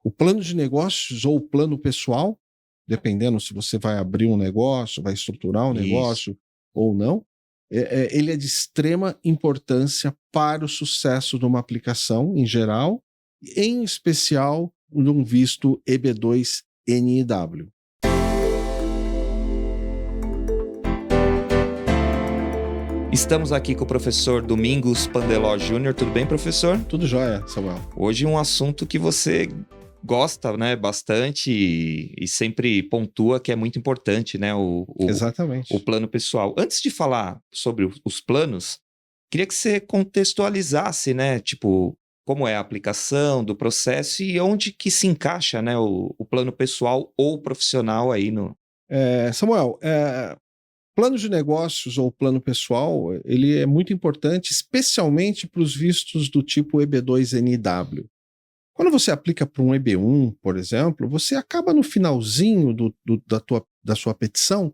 o plano de negócios ou o plano pessoal, dependendo se você vai abrir um negócio, vai estruturar um negócio ou não, ele é de extrema importância para o sucesso de uma aplicação em geral, em especial num visto EB2NIW. Estamos aqui com o professor Domingos Pandeló Júnior. Tudo bem, professor? Tudo jóia, Samuel. Hoje um assunto que você gosta, né, bastante e sempre pontua que é muito importante, né, Exatamente. o plano pessoal. Antes de falar sobre os planos, queria que você contextualizasse, né, tipo, como é a aplicação do processo e onde que se encaixa, né, o plano pessoal ou profissional aí no... Samuel, plano de negócios ou plano pessoal, ele é muito importante, especialmente para os vistos do tipo EB2NIW. Quando você aplica para um EB1, por exemplo, você acaba no finalzinho da sua petição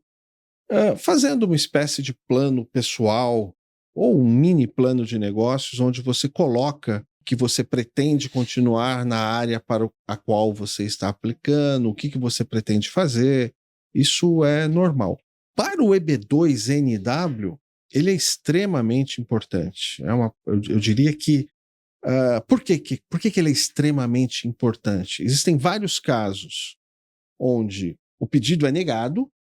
fazendo uma espécie de plano pessoal ou um mini plano de negócios onde você coloca que você pretende continuar na área para a qual você está aplicando, o que você pretende fazer. Isso é normal. Para o EB2NW, ele é extremamente importante. Eu diria que por que ele é extremamente importante? Existem vários casos onde o pedido é negado,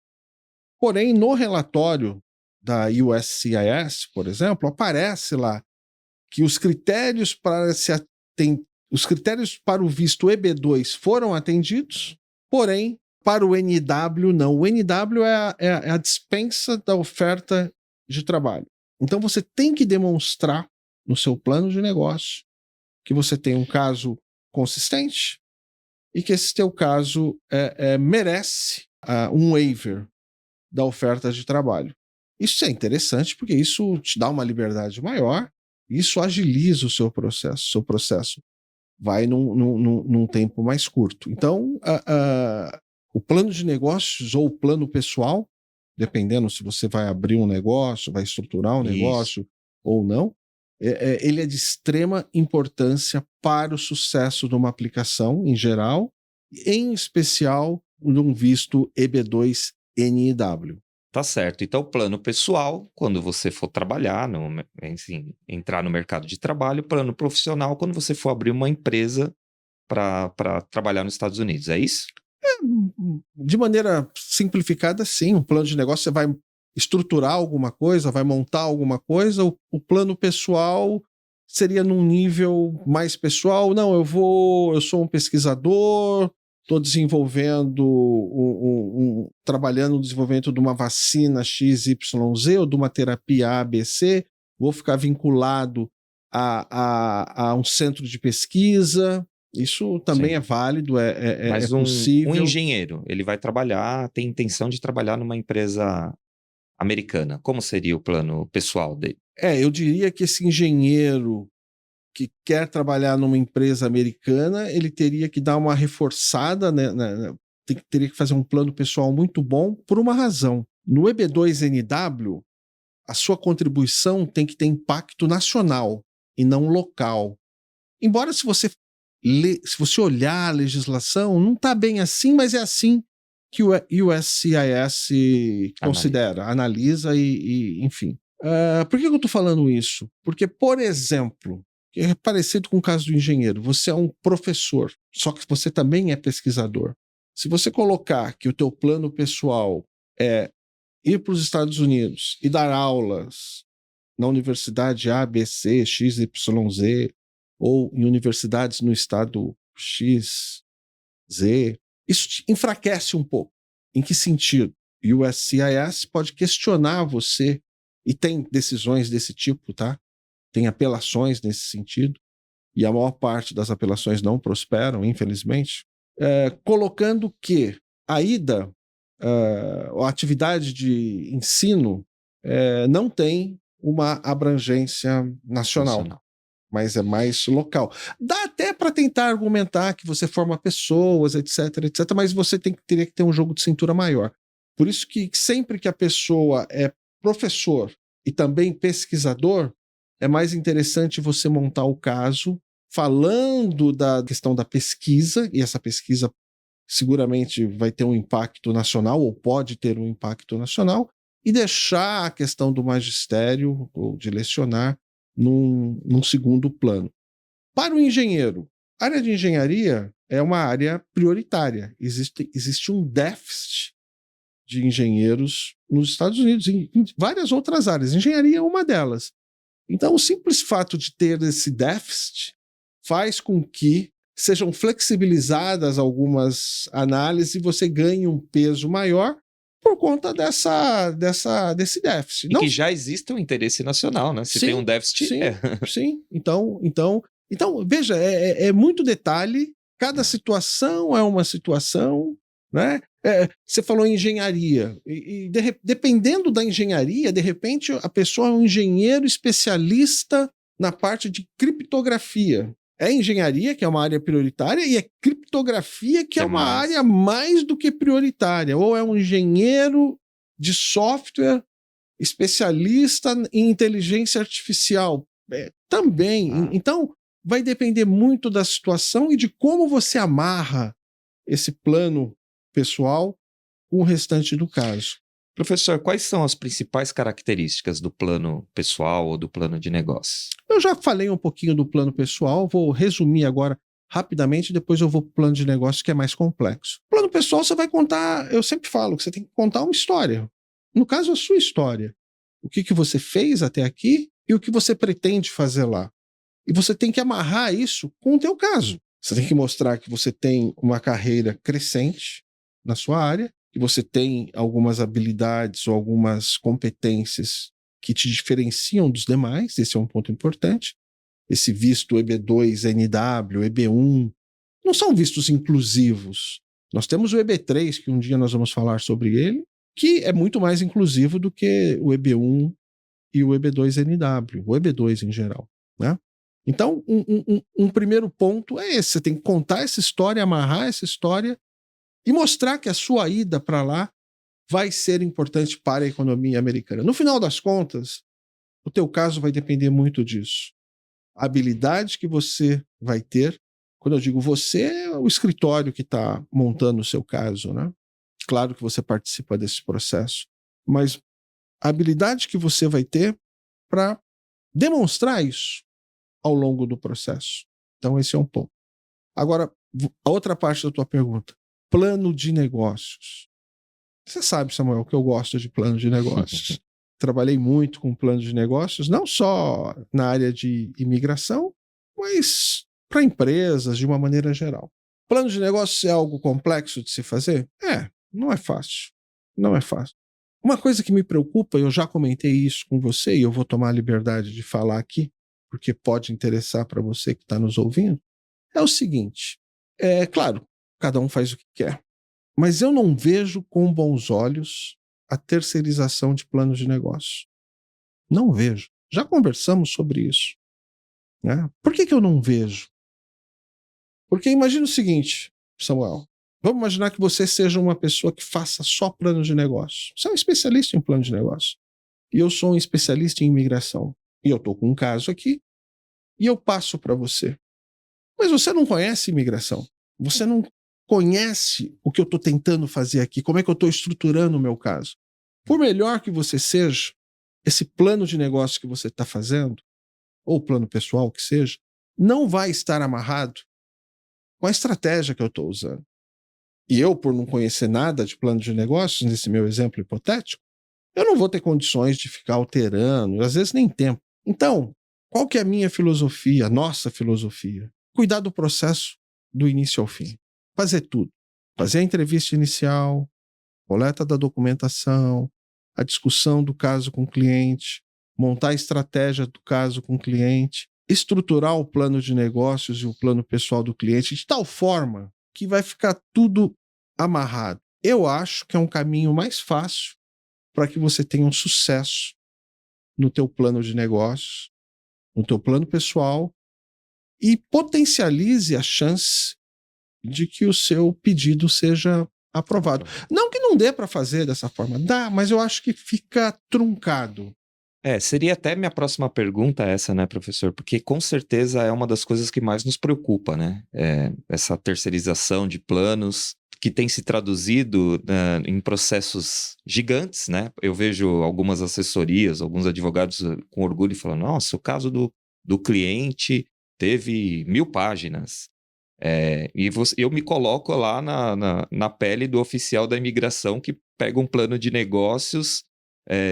porém, no relatório da USCIS, por exemplo, aparece lá que os critérios para o visto EB2 foram atendidos, porém, para o NW não. O NW é a dispensa da oferta de trabalho. Então, você tem que demonstrar no seu plano de negócio que você tem um caso consistente e que esse teu caso merece um waiver da oferta de trabalho. Isso é interessante porque isso te dá uma liberdade maior, isso agiliza o seu processo. O seu processo vai num tempo mais curto. Então, o plano de negócios ou o plano pessoal, dependendo se você vai abrir um negócio, vai estruturar um negócio ou não, ele é de extrema importância para o sucesso de uma aplicação em geral, em especial num visto EB2NIW. Tá certo. Então, o plano pessoal, quando você for trabalhar, entrar no mercado de trabalho, plano profissional, quando você for abrir uma empresa para trabalhar nos Estados Unidos, é isso? De maneira simplificada, sim. Um plano de negócio, você vai estruturar alguma coisa, vai montar alguma coisa. O plano pessoal seria num nível mais pessoal. Não, eu sou um pesquisador, estou desenvolvendo, trabalhando no desenvolvimento de uma vacina XYZ ou de uma terapia ABC, vou ficar vinculado a um centro de pesquisa. Isso também é válido, Mas é possível. Um engenheiro, ele vai trabalhar, tem intenção de trabalhar numa empresa americana. Como seria o plano pessoal dele? Eu diria que esse engenheiro que quer trabalhar numa empresa americana, ele teria que dar uma reforçada, né, teria que fazer um plano pessoal muito bom por uma razão. No EB2NW, a sua contribuição tem que ter impacto nacional e não local. Embora se você olhar a legislação, não está bem assim, mas é assim que o USCIS considera, analisa e enfim. Por que eu estou falando isso? Porque, por exemplo, é parecido com o caso do engenheiro, você é um professor, só que você também é pesquisador. Se você colocar que o teu plano pessoal é ir para os Estados Unidos e dar aulas na universidade A, B, C, X, Y, Z, ou em universidades no estado X, Z, isso enfraquece um pouco. Em que sentido? O USCIS pode questionar você, e tem decisões desse tipo, tá? Tem apelações nesse sentido, e a maior parte das apelações não prosperam, infelizmente, colocando que a a atividade de ensino não tem uma abrangência nacional, mas é mais local. Dá até para tentar argumentar que você forma pessoas, etc, mas você teria que ter um jogo de cintura maior. Por isso que sempre que a pessoa é professor e também pesquisador, é mais interessante você montar o caso falando da questão da pesquisa, e essa pesquisa seguramente vai ter um impacto nacional, ou pode ter um impacto nacional, e deixar a questão do magistério, ou de lecionar, num segundo plano. Para o engenheiro, a área de engenharia é uma área prioritária. Existe um déficit de engenheiros nos Estados Unidos, em várias outras áreas. Engenharia é uma delas. Então, o simples fato de ter esse déficit faz com que sejam flexibilizadas algumas análises e você ganhe um peso maior por conta desse déficit. E que já existe um interesse nacional, né? Se tem um déficit, Sim. Então, veja, é muito detalhe, cada situação é uma situação, né? Você falou em engenharia, dependendo da engenharia, de repente a pessoa é um engenheiro especialista na parte de criptografia. É engenharia, que é uma área prioritária, e é criptografia, que é uma área mais do que prioritária. Ou é um engenheiro de software especialista em inteligência artificial. Também. Então, vai depender muito da situação e de como você amarra esse plano pessoal com o restante do caso. Professor, quais são as principais características do plano pessoal ou do plano de negócios? Eu já falei um pouquinho do plano pessoal, vou resumir agora rapidamente, depois eu vou para o plano de negócio, que é mais complexo. O plano pessoal você vai contar, eu sempre falo que você tem que contar uma história. No caso, a sua história. O que você fez até aqui e o que você pretende fazer lá. E você tem que amarrar isso com o teu caso. Você tem que mostrar que você tem uma carreira crescente na sua área, que você tem algumas habilidades ou algumas competências que te diferenciam dos demais, esse é um ponto importante. Esse visto EB2, NW, EB1, não são vistos inclusivos. Nós temos o EB3, que um dia nós vamos falar sobre ele, que é muito mais inclusivo do que o EB1 e o EB2NW, o EB2 em geral, né? Então, um primeiro ponto é esse, você tem que contar essa história, amarrar essa história e mostrar que a sua ida para lá vai ser importante para a economia americana. No final das contas, o teu caso vai depender muito disso. A habilidade que você vai ter, quando eu digo você, é o escritório que está montando o seu caso, né? Claro que você participa desse processo, mas a habilidade que você vai ter para demonstrar isso ao longo do processo. Então, esse é um ponto. Agora, a outra parte da tua pergunta. Plano de negócios. Você sabe, Samuel, que eu gosto de plano de negócios. Trabalhei muito com plano de negócios, não só na área de imigração, mas para empresas de uma maneira geral. Plano de negócios é algo complexo de se fazer? Não é fácil. Não é fácil. Uma coisa que me preocupa, eu já comentei isso com você e eu vou tomar a liberdade de falar aqui, porque pode interessar para você que está nos ouvindo, é o seguinte, claro, cada um faz o que quer, mas eu não vejo com bons olhos a terceirização de planos de negócio. Não vejo. Já conversamos sobre isso, né? Por que eu não vejo? Porque imagina o seguinte, Samuel, vamos imaginar que você seja uma pessoa que faça só plano de negócio. Você é um especialista em plano de negócio. E eu sou um especialista em imigração. E eu estou com um caso aqui e eu passo para você. Mas você não conhece imigração. Você não conhece o que eu estou tentando fazer aqui, como é que eu estou estruturando o meu caso. Por melhor que você seja, esse plano de negócio que você está fazendo, ou plano pessoal que seja, não vai estar amarrado com a estratégia que eu estou usando. E eu, por não conhecer nada de plano de negócios, nesse meu exemplo hipotético, eu não vou ter condições de ficar alterando, às vezes nem tempo. Então, qual que é a minha filosofia, a nossa filosofia? Cuidar do processo do início ao fim. Fazer tudo. Fazer a entrevista inicial, coleta da documentação, a discussão do caso com o cliente, montar a estratégia do caso com o cliente, estruturar o plano de negócios e o plano pessoal do cliente de tal forma que vai ficar tudo amarrado. Eu acho que é um caminho mais fácil para que você tenha um sucesso no teu plano de negócios, no teu plano pessoal e potencialize a chance de que o seu pedido seja aprovado. Não que não dê para fazer dessa forma, dá, mas eu acho que fica truncado. Seria até minha próxima pergunta essa, né, professor? Porque com certeza é uma das coisas que mais nos preocupa, né? Essa terceirização de planos que tem se traduzido em processos gigantes, né? Eu vejo algumas assessorias, alguns advogados com orgulho falando, nossa, o caso do cliente teve 1000 páginas. Eu me coloco lá na pele do oficial da imigração que pega um plano de negócios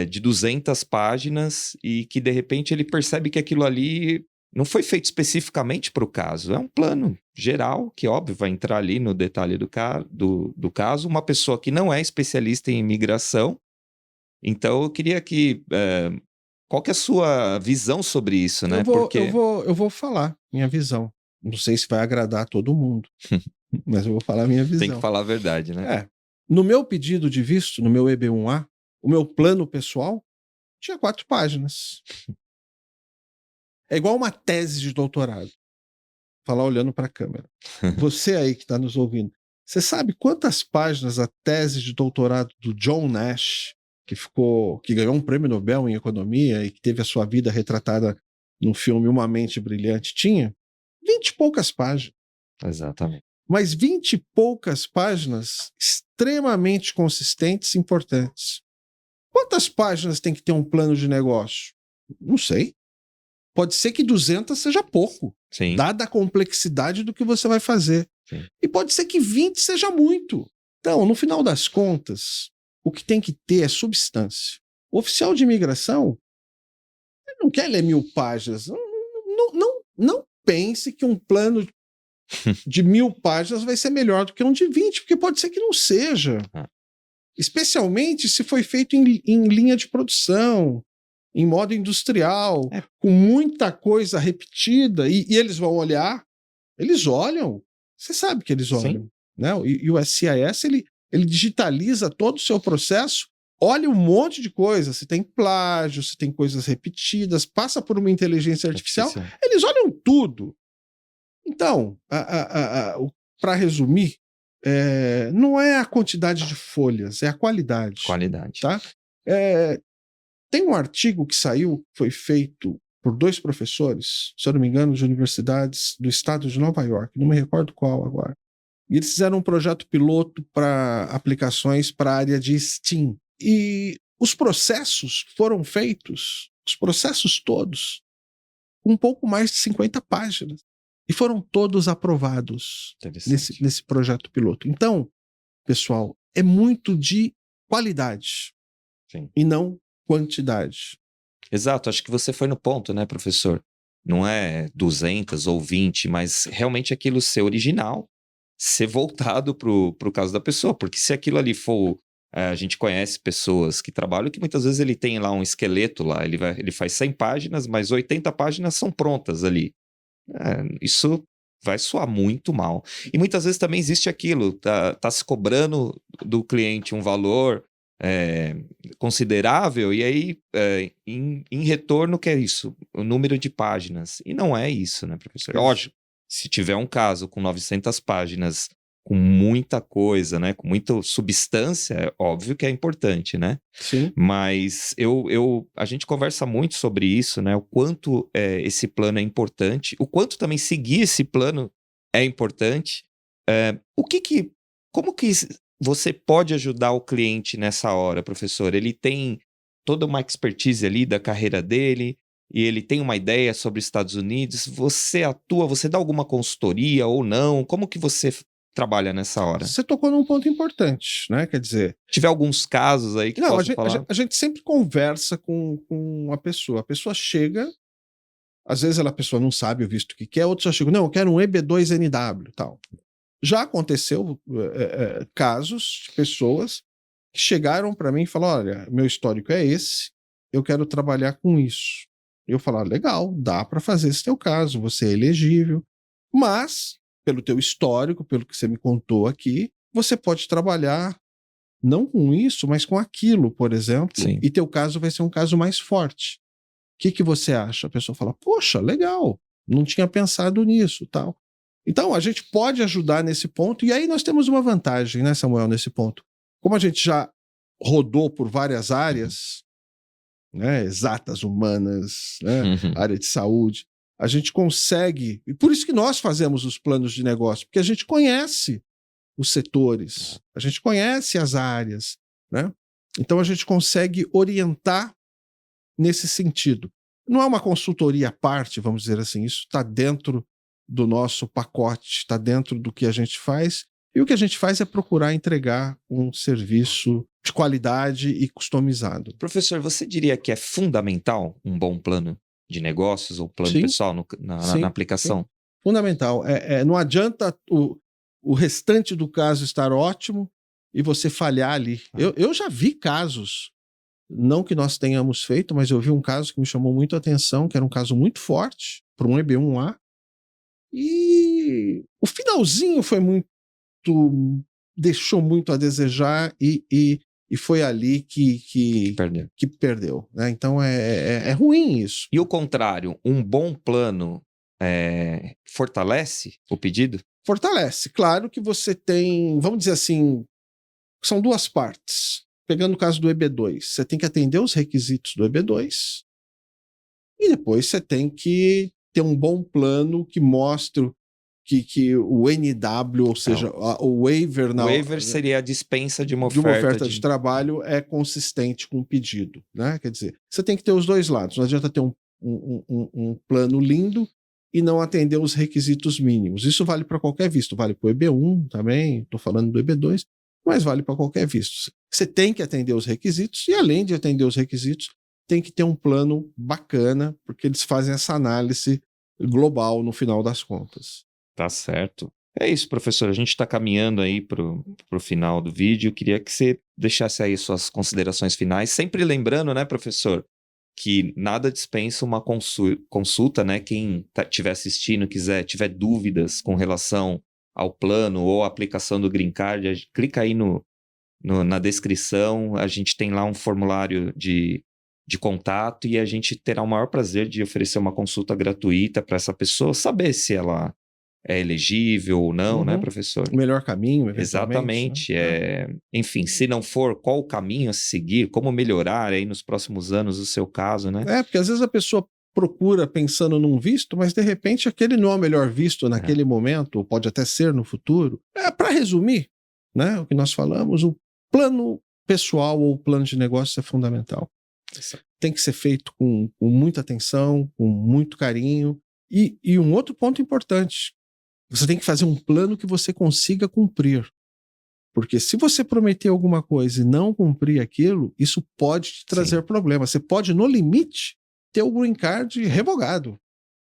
de 200 páginas e que, de repente, ele percebe que aquilo ali não foi feito especificamente para o caso. É um plano geral, que, óbvio, vai entrar ali no detalhe do caso. Uma pessoa que não é especialista em imigração. Então, eu queria que... qual que é a sua visão sobre isso, né? Eu vou falar minha visão. Não sei se vai agradar a todo mundo, mas eu vou falar minha visão. Tem que falar a verdade, né? No meu pedido de visto, no meu EB1A, o meu plano pessoal tinha 4 páginas. É igual uma tese de doutorado. Vou falar olhando para a câmera. Você aí que está nos ouvindo, você sabe quantas páginas a tese de doutorado do John Nash, que ganhou um prêmio Nobel em economia e que teve a sua vida retratada no filme Uma Mente Brilhante, tinha? 20 e poucas páginas. Exatamente. Mas 20 e poucas páginas extremamente consistentes e importantes. Quantas páginas tem que ter um plano de negócio? Não sei. Pode ser que 200 seja pouco, Sim. dada a complexidade do que você vai fazer. Sim. E pode ser que 20 seja muito. Então, no final das contas, o que tem que ter é substância. O oficial de imigração não quer ler 1000 páginas. Não pense que um plano de 1000 páginas vai ser melhor do que um de 20, porque pode ser que não seja. Especialmente se foi feito em linha de produção, em modo industrial, com muita coisa repetida, e eles vão olhar, eles olham, você sabe que eles olham, né? E o SCIS, ele digitaliza todo o seu processo, olha um monte de coisa, se tem plágio, se tem coisas repetidas, passa por uma inteligência artificial. Eles olham tudo. Então, para resumir, não é a quantidade de folhas, é a qualidade. Tá? Tem um artigo que saiu, foi feito por 2 professores, se eu não me engano, de universidades do estado de Nova York, não me recordo qual agora. E eles fizeram um projeto piloto para aplicações para a área de STEAM. E os processos foram feitos, os processos todos, com um pouco mais de 50 páginas. E foram todos aprovados nesse projeto piloto. Então, pessoal, é muito de qualidade. Sim. E não quantidade. Exato, acho que você foi no ponto, né, professor? Não é 200 ou 20, mas realmente aquilo ser original, ser voltado para o caso da pessoa, porque se aquilo ali for... a gente conhece pessoas que trabalham que muitas vezes ele tem lá um esqueleto lá, ele faz 100 páginas, mas 80 páginas são prontas ali. Isso vai soar muito mal. E muitas vezes também existe aquilo, tá se cobrando do cliente um valor considerável, e aí em retorno que é isso, o número de páginas. E não é isso, né, professor? Lógico, se tiver um caso com 900 páginas, com muita coisa, né, com muita substância, é óbvio que é importante, né? Sim. Mas a gente conversa muito sobre isso, né? O quanto esse plano é importante, o quanto também seguir esse plano é importante. Como que você pode ajudar o cliente nessa hora, professor? Ele tem toda uma expertise ali da carreira dele, e ele tem uma ideia sobre os Estados Unidos. Você atua, você dá alguma consultoria ou não? Como que você trabalha nessa hora? Você tocou num ponto importante, né? Quer dizer... Se tiver alguns casos aí que possa falar... A gente sempre conversa com a pessoa chega, às vezes a pessoa não sabe o visto que quer, outros só chegam, não, eu quero um EB2NW, tal. Já aconteceu casos de pessoas que chegaram para mim e falaram, olha, meu histórico é esse, eu quero trabalhar com isso. E eu falo, legal, dá para fazer esse teu caso, você é elegível, mas... pelo teu histórico, pelo que você me contou aqui, você pode trabalhar não com isso, mas com aquilo, por exemplo, Sim. E teu caso vai ser um caso mais forte. O que você acha? A pessoa fala, poxa, legal, não tinha pensado nisso, tal. Então, a gente pode ajudar nesse ponto, e aí nós temos uma vantagem, né, Samuel, nesse ponto. Como a gente já rodou por várias áreas, né? Exatas, humanas, né? Área de saúde. A gente consegue, e por isso que nós fazemos os planos de negócio, porque a gente conhece os setores, a gente conhece as áreas, né? Então a gente consegue orientar nesse sentido. Não é uma consultoria à parte, vamos dizer assim, isso está dentro do nosso pacote, está dentro do que a gente faz, e o que a gente faz é procurar entregar um serviço de qualidade e customizado. Professor, você diria que é fundamental um bom plano de negócios ou plano Sim, pessoal na aplicação? Sim. Fundamental. Não adianta o restante do caso estar ótimo e você falhar ali. Eu já vi casos, não que nós tenhamos feito, mas eu vi um caso que me chamou muito a atenção, que era um caso muito forte, para um EB1A, e o finalzinho foi muito... deixou muito a desejar e foi ali que perdeu. Né? Então é ruim isso. E o contrário, um bom plano fortalece o pedido? Fortalece. Claro que você tem, vamos dizer assim, são duas partes. Pegando o caso do EB2, você tem que atender os requisitos do EB2 e depois você tem que ter um bom plano que mostre que o NW, ou seja, o waiver... O waiver seria a dispensa de uma oferta de trabalho é consistente com o pedido. Né? Quer dizer, você tem que ter os dois lados. Não adianta ter um plano lindo e não atender os requisitos mínimos. Isso vale para qualquer visto. Vale para o EB1 também, estou falando do EB2, mas vale para qualquer visto. Você tem que atender os requisitos e, além de atender os requisitos, tem que ter um plano bacana, porque eles fazem essa análise global no final das contas. Tá certo. É isso, professor. A gente está caminhando aí para o final do vídeo. Eu queria que você deixasse aí suas considerações finais. Sempre lembrando, né, professor, que nada dispensa uma consulta, né? Quem estiver assistindo, tiver dúvidas com relação ao plano ou à aplicação do Green Card, clica aí na descrição. A gente tem lá um formulário de contato e a gente terá o maior prazer de oferecer uma consulta gratuita para essa pessoa, saber se ela é elegível ou não, né, professor? O melhor caminho, eventualmente. Exatamente. Né? Enfim, se não for, qual o caminho a se seguir? Como melhorar aí nos próximos anos o seu caso, né? Porque às vezes a pessoa procura pensando num visto, mas de repente aquele não é o melhor visto naquele momento, ou pode até ser no futuro. Para resumir, né, o que nós falamos, o plano pessoal ou o plano de negócio é fundamental. Tem que ser feito com muita atenção, com muito carinho. E um outro ponto importante, você tem que fazer um plano que você consiga cumprir. Porque se você prometer alguma coisa e não cumprir aquilo, isso pode te trazer problema. Você pode, no limite, ter o Green Card revogado.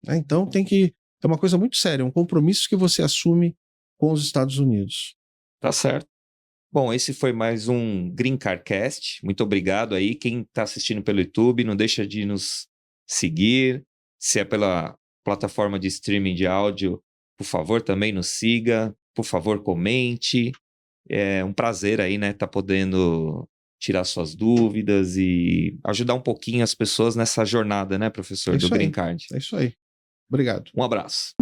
Né? Então é uma coisa muito séria, um compromisso que você assume com os Estados Unidos. Tá certo. Bom, esse foi mais um Green Card Cast. Muito obrigado aí. Quem está assistindo pelo YouTube, não deixa de nos seguir. Se é pela plataforma de streaming de áudio, por favor, também nos siga. Por favor, comente. É um prazer aí, né, tá podendo tirar suas dúvidas e ajudar um pouquinho as pessoas nessa jornada, né, professor, do Green Card. É isso aí. Obrigado. Um abraço.